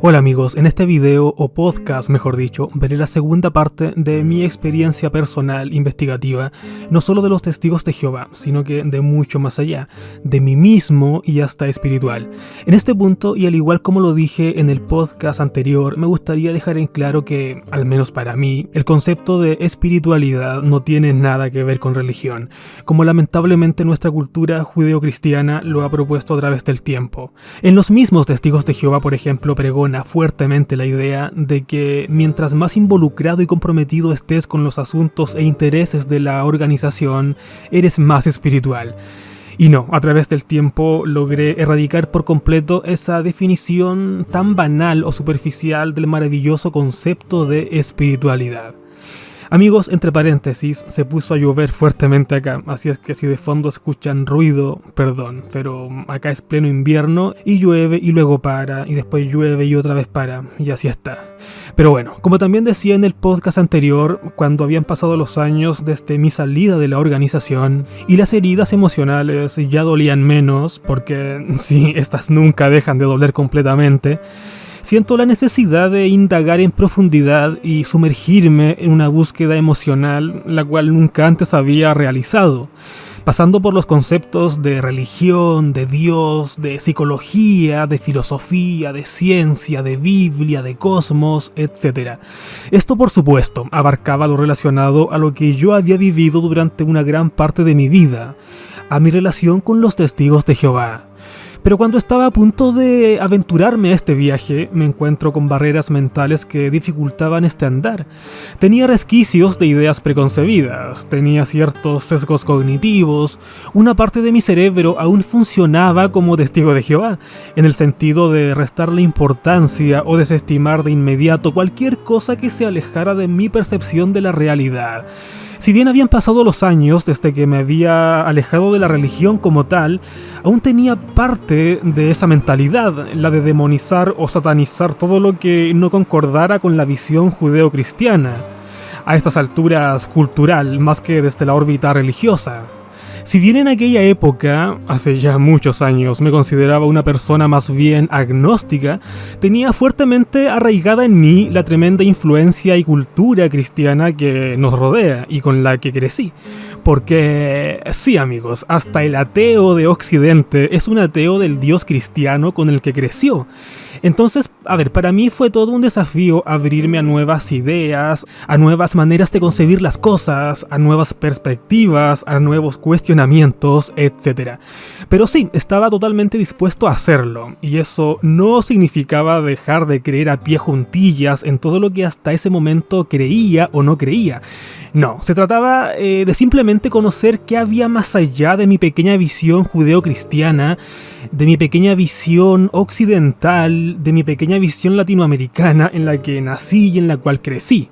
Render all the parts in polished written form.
Hola amigos, en este video o podcast, mejor dicho, veré la segunda parte de mi experiencia personal investigativa, no solo de los testigos de Jehová, sino que de mucho más allá, de mí mismo y hasta espiritual. En este punto, y al igual como lo dije en el podcast anterior, me gustaría dejar en claro que, al menos para mí, el concepto de espiritualidad no tiene nada que ver con religión, como lamentablemente nuestra cultura judeocristiana lo ha propuesto a través del tiempo. En los mismos testigos de Jehová, por ejemplo, pregona fuertemente la idea de que mientras más involucrado y comprometido estés con los asuntos e intereses de la organización, eres más espiritual. Y no, a través del tiempo logré erradicar por completo esa definición tan banal o superficial del maravilloso concepto de espiritualidad. Amigos, entre paréntesis, se puso a llover fuertemente acá, así es que si de fondo escuchan ruido, perdón, pero acá es pleno invierno y llueve y luego para, y después llueve y otra vez para, y así está. Pero bueno, como también decía en el podcast anterior, cuando habían pasado los años desde mi salida de la organización y las heridas emocionales ya dolían menos, porque sí, estas nunca dejan de doler completamente, siento la necesidad de indagar en profundidad y sumergirme en una búsqueda emocional la cual nunca antes había realizado, pasando por los conceptos de religión, de Dios, de psicología, de filosofía, de ciencia, de Biblia, de cosmos, etc. Esto, por supuesto, abarcaba lo relacionado a lo que yo había vivido durante una gran parte de mi vida, a mi relación con los testigos de Jehová. Pero cuando estaba a punto de aventurarme a este viaje, me encuentro con barreras mentales que dificultaban este andar. Tenía resquicios de ideas preconcebidas, tenía ciertos sesgos cognitivos, una parte de mi cerebro aún funcionaba como testigo de Jehová, en el sentido de restarle importancia o desestimar de inmediato cualquier cosa que se alejara de mi percepción de la realidad. Si bien habían pasado los años desde que me había alejado de la religión como tal, aún tenía parte de esa mentalidad, la de demonizar o satanizar todo lo que no concordara con la visión judeo-cristiana, a estas alturas cultural más que desde la órbita religiosa. Si bien en aquella época, hace ya muchos años, me consideraba una persona más bien agnóstica, tenía fuertemente arraigada en mí la tremenda influencia y cultura cristiana que nos rodea y con la que crecí. Porque sí, amigos, hasta el ateo de Occidente es un ateo del Dios cristiano con el que creció. Entonces, para mí fue todo un desafío abrirme a nuevas ideas, a nuevas maneras de concebir las cosas, a nuevas perspectivas, a nuevos cuestionamientos, etc. Pero sí, estaba totalmente dispuesto a hacerlo, y eso no significaba dejar de creer a pie juntillas en todo lo que hasta ese momento creía o no creía. No, se trataba de simplemente conocer qué había más allá de mi pequeña visión judeocristiana, de mi pequeña visión occidental, de mi pequeña visión latinoamericana en la que nací y en la cual crecí.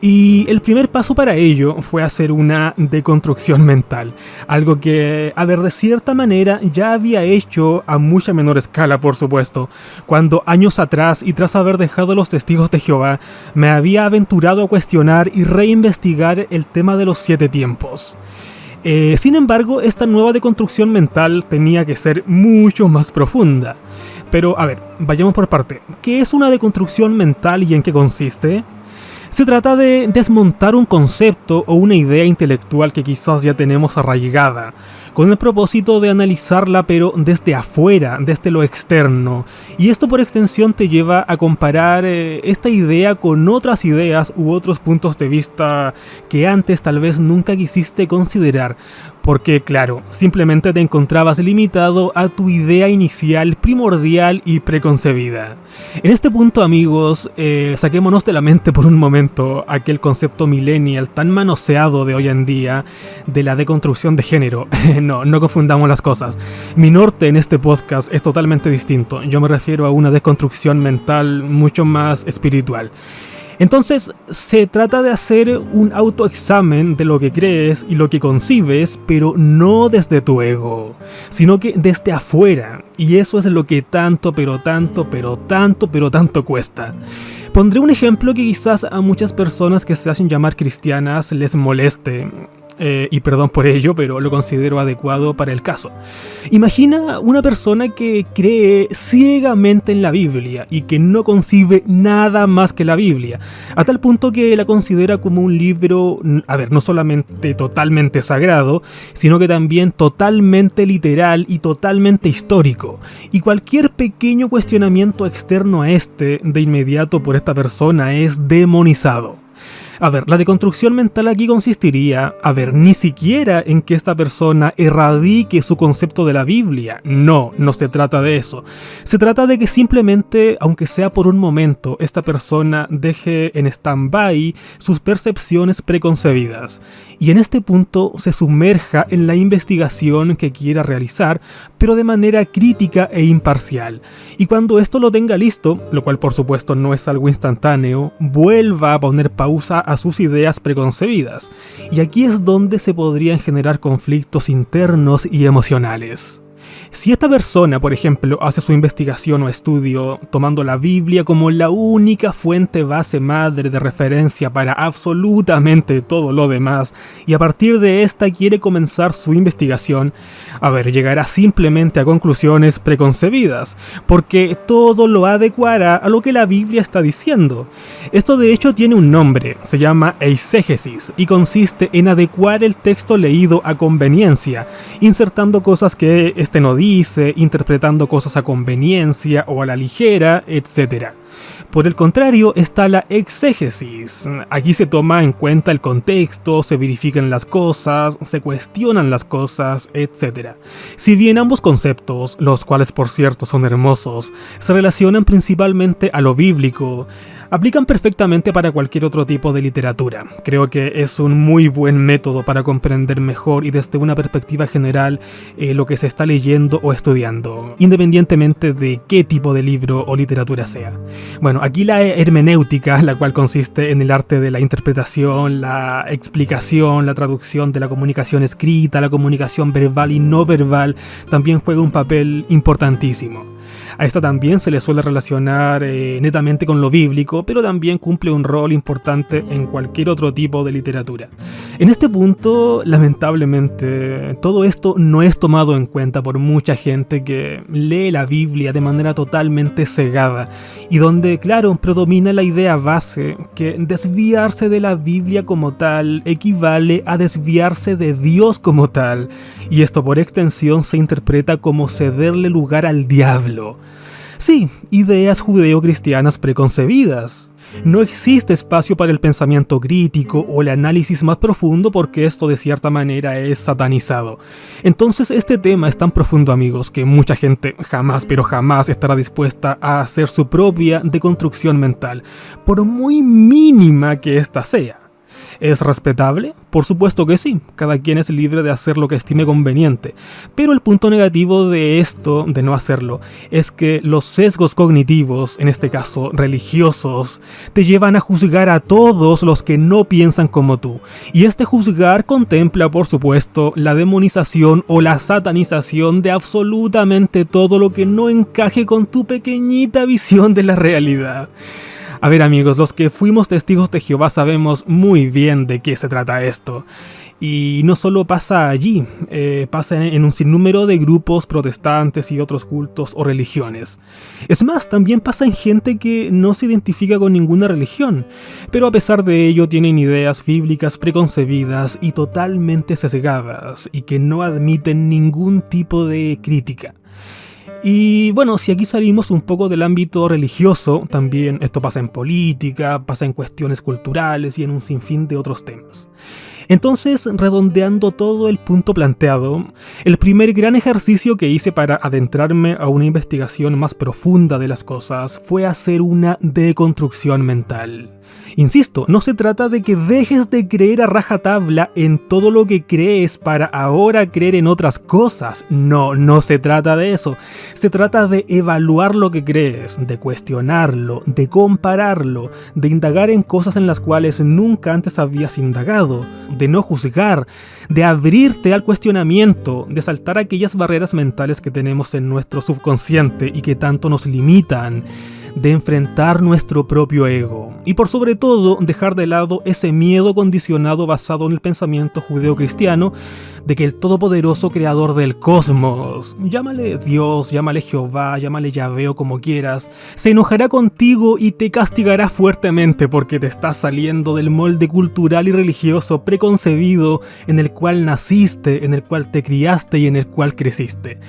Y el primer paso para ello fue hacer una deconstrucción mental, algo que, de cierta manera ya había hecho a mucha menor escala, por supuesto, cuando años atrás y tras haber dejado los testigos de Jehová, me había aventurado a cuestionar y reinvestigar el tema de los 7 tiempos. Sin embargo, esta nueva deconstrucción mental tenía que ser mucho más profunda. Pero, vayamos por parte. ¿Qué es una deconstrucción mental y en qué consiste? Se trata de desmontar un concepto o una idea intelectual que quizás ya tenemos arraigada, con el propósito de analizarla pero desde afuera, desde lo externo. Y esto por extensión te lleva a comparar esta idea con otras ideas u otros puntos de vista que antes tal vez nunca quisiste considerar. Porque, claro, simplemente te encontrabas limitado a tu idea inicial, primordial y preconcebida. En este punto, amigos, saquémonos de la mente por un momento aquel concepto millennial tan manoseado de hoy en día de la deconstrucción de género. No confundamos las cosas. Mi norte en este podcast es totalmente distinto. Yo me refiero a una deconstrucción mental mucho más espiritual. Entonces, se trata de hacer un autoexamen de lo que crees y lo que concibes, pero no desde tu ego, sino que desde afuera. Y eso es lo que tanto cuesta. Pondré un ejemplo que quizás a muchas personas que se hacen llamar cristianas les moleste. y perdón por ello, pero lo considero adecuado para el caso. Imagina una persona que cree ciegamente en la Biblia y que no concibe nada más que la Biblia, a tal punto que la considera como un libro, no solamente totalmente sagrado, sino que también totalmente literal y totalmente histórico. Y cualquier pequeño cuestionamiento externo a este, de inmediato por esta persona, es demonizado. La deconstrucción mental aquí consistiría, ni siquiera en que esta persona erradique su concepto de la Biblia. No se trata de eso. Se trata de que simplemente, aunque sea por un momento, esta persona deje en stand-by sus percepciones preconcebidas. Y en este punto se sumerja en la investigación que quiera realizar, pero de manera crítica e imparcial. Y cuando esto lo tenga listo, lo cual por supuesto no es algo instantáneo, vuelva a poner pausa a sus ideas preconcebidas. Y aquí es donde se podrían generar conflictos internos y emocionales. Si esta persona, por ejemplo, hace su investigación o estudio tomando la Biblia como la única fuente base madre de referencia para absolutamente todo lo demás, y a partir de esta quiere comenzar su investigación, llegará simplemente a conclusiones preconcebidas, porque todo lo adecuará a lo que la Biblia está diciendo. Esto de hecho tiene un nombre, se llama eisegesis, y consiste en adecuar el texto leído a conveniencia, insertando cosas que este no dice, interpretando cosas a conveniencia o a la ligera, etc. Por el contrario está la exégesis. Aquí se toma en cuenta el contexto, se verifican las cosas, se cuestionan las cosas, etc. Si bien ambos conceptos, los cuales por cierto son hermosos, se relacionan principalmente a lo bíblico, aplican perfectamente para cualquier otro tipo de literatura. Creo que es un muy buen método para comprender mejor y desde una perspectiva general lo que se está leyendo o estudiando, independientemente de qué tipo de libro o literatura sea. Aquí la hermenéutica, la cual consiste en el arte de la interpretación, la explicación, la traducción de la comunicación escrita, la comunicación verbal y no verbal, también juega un papel importantísimo. A esta también se le suele relacionar netamente con lo bíblico, pero también cumple un rol importante en cualquier otro tipo de literatura. En este punto, lamentablemente, todo esto no es tomado en cuenta por mucha gente que lee la Biblia de manera totalmente cegada, y donde, claro, predomina la idea base que desviarse de la Biblia como tal equivale a desviarse de Dios como tal, y esto por extensión se interpreta como cederle lugar al diablo. Sí, ideas judeo-cristianas preconcebidas. No existe espacio para el pensamiento crítico o el análisis más profundo porque esto de cierta manera es satanizado. Entonces este tema es tan profundo, amigos, que mucha gente jamás, pero jamás estará dispuesta a hacer su propia deconstrucción mental, por muy mínima que ésta sea. ¿Es respetable? Por supuesto que sí, cada quien es libre de hacer lo que estime conveniente, pero el punto negativo de esto, de no hacerlo, es que los sesgos cognitivos, en este caso religiosos, te llevan a juzgar a todos los que no piensan como tú, y este juzgar contempla, por supuesto, la demonización o la satanización de absolutamente todo lo que no encaje con tu pequeñita visión de la realidad. Amigos, los que fuimos testigos de Jehová sabemos muy bien de qué se trata esto. Y no solo pasa allí, pasa en un sinnúmero de grupos protestantes y otros cultos o religiones. Es más, también pasa en gente que no se identifica con ninguna religión, pero a pesar de ello tienen ideas bíblicas preconcebidas y totalmente sesgadas, y que no admiten ningún tipo de crítica. Y si aquí salimos un poco del ámbito religioso, también esto pasa en política, pasa en cuestiones culturales y en un sinfín de otros temas. Entonces, redondeando todo el punto planteado, el primer gran ejercicio que hice para adentrarme a una investigación más profunda de las cosas fue hacer una deconstrucción mental. Insisto, no se trata de que dejes de creer a rajatabla en todo lo que crees para ahora creer en otras cosas. No se trata de eso. Se trata de evaluar lo que crees, de cuestionarlo, de compararlo, de indagar en cosas en las cuales nunca antes habías indagado, de no juzgar, de abrirte al cuestionamiento, de saltar aquellas barreras mentales que tenemos en nuestro subconsciente y que tanto nos limitan, de enfrentar nuestro propio ego y por sobre todo dejar de lado ese miedo condicionado basado en el pensamiento judeocristiano de que el todopoderoso creador del cosmos, llámale Dios, llámale Jehová, llámale Yahvé o como quieras, se enojará contigo y te castigará fuertemente porque te estás saliendo del molde cultural y religioso preconcebido en el cual naciste, en el cual te criaste y en el cual creciste.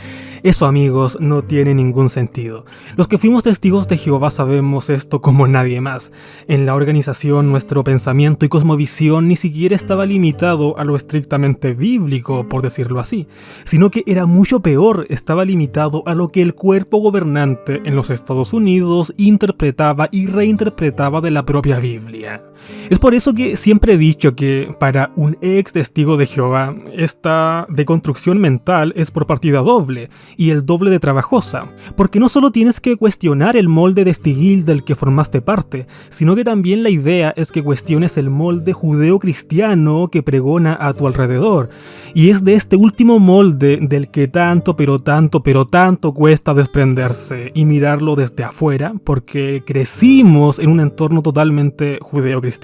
Eso, amigos, no tiene ningún sentido. Los que fuimos testigos de Jehová sabemos esto como nadie más. En la organización, nuestro pensamiento y cosmovisión ni siquiera estaba limitado a lo estrictamente bíblico, por decirlo así, sino que era mucho peor, estaba limitado a lo que el cuerpo gobernante en los Estados Unidos interpretaba y reinterpretaba de la propia Biblia. Es por eso que siempre he dicho que para un ex testigo de Jehová, esta deconstrucción mental es por partida doble y el doble de trabajosa, porque no solo tienes que cuestionar el molde testigil del que formaste parte, sino que también la idea es que cuestiones el molde judeo-cristiano que pregona a tu alrededor, y es de este último molde del que tanto cuesta desprenderse y mirarlo desde afuera, porque crecimos en un entorno totalmente judeo-cristiano.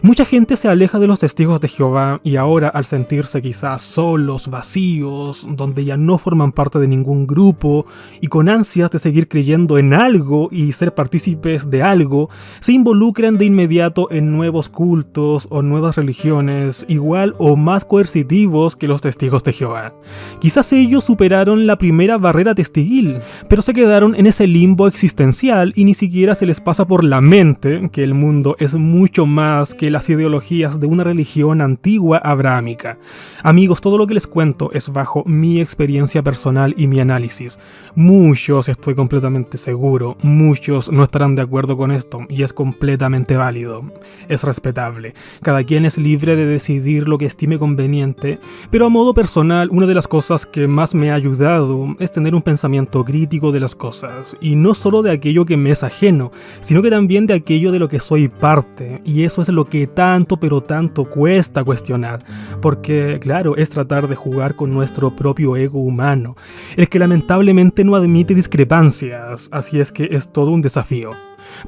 Mucha gente se aleja de los testigos de Jehová y ahora, al sentirse quizás solos, vacíos, donde ya no forman parte de ningún grupo y con ansias de seguir creyendo en algo y ser partícipes de algo, se involucran de inmediato en nuevos cultos o nuevas religiones igual o más coercitivos que los testigos de Jehová. Quizás ellos superaron la primera barrera testiguil, pero se quedaron en ese limbo existencial y ni siquiera se les pasa por la mente que el mundo es mucho más que las ideologías de una religión antigua abrahámica. Amigos, todo lo que les cuento es bajo mi experiencia personal y mi análisis. Muchos, estoy completamente seguro, muchos no estarán de acuerdo con esto y es completamente válido. Es respetable. Cada quien es libre de decidir lo que estime conveniente, pero a modo personal, una de las cosas que más me ha ayudado es tener un pensamiento crítico de las cosas, y no solo de aquello que me es ajeno, sino que también de aquello de lo que soy parte, y eso es lo que tanto cuesta cuestionar, porque claro, es tratar de jugar con nuestro propio ego humano, el que lamentablemente no admite discrepancias, así es que es todo un desafío.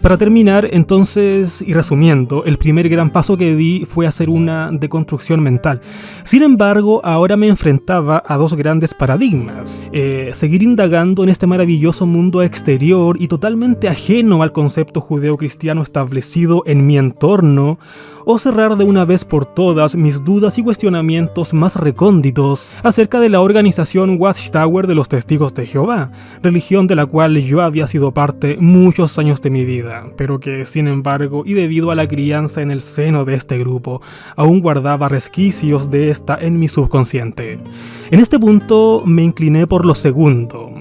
Para terminar, entonces, y resumiendo, el primer gran paso que di fue hacer una deconstrucción mental. Sin embargo, ahora me enfrentaba a dos grandes paradigmas. Seguir indagando en este maravilloso mundo exterior y totalmente ajeno al concepto judeo-cristiano establecido en mi entorno, o cerrar de una vez por todas mis dudas y cuestionamientos más recónditos acerca de la organización Watchtower de los Testigos de Jehová, religión de la cual yo había sido parte muchos años de mi vida, pero que sin embargo, y debido a la crianza en el seno de este grupo, aún guardaba resquicios de esta en mi subconsciente. En este punto me incliné por lo segundo,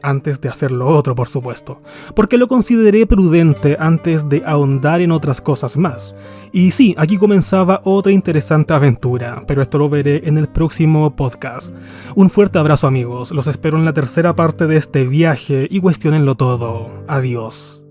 antes de hacer lo otro, por supuesto, porque lo consideré prudente antes de ahondar en otras cosas más. Y sí, aquí comenzaba otra interesante aventura, pero esto lo veré en el próximo podcast. Un fuerte abrazo, amigos, los espero en la tercera parte de este viaje y cuestionenlo todo. Adiós.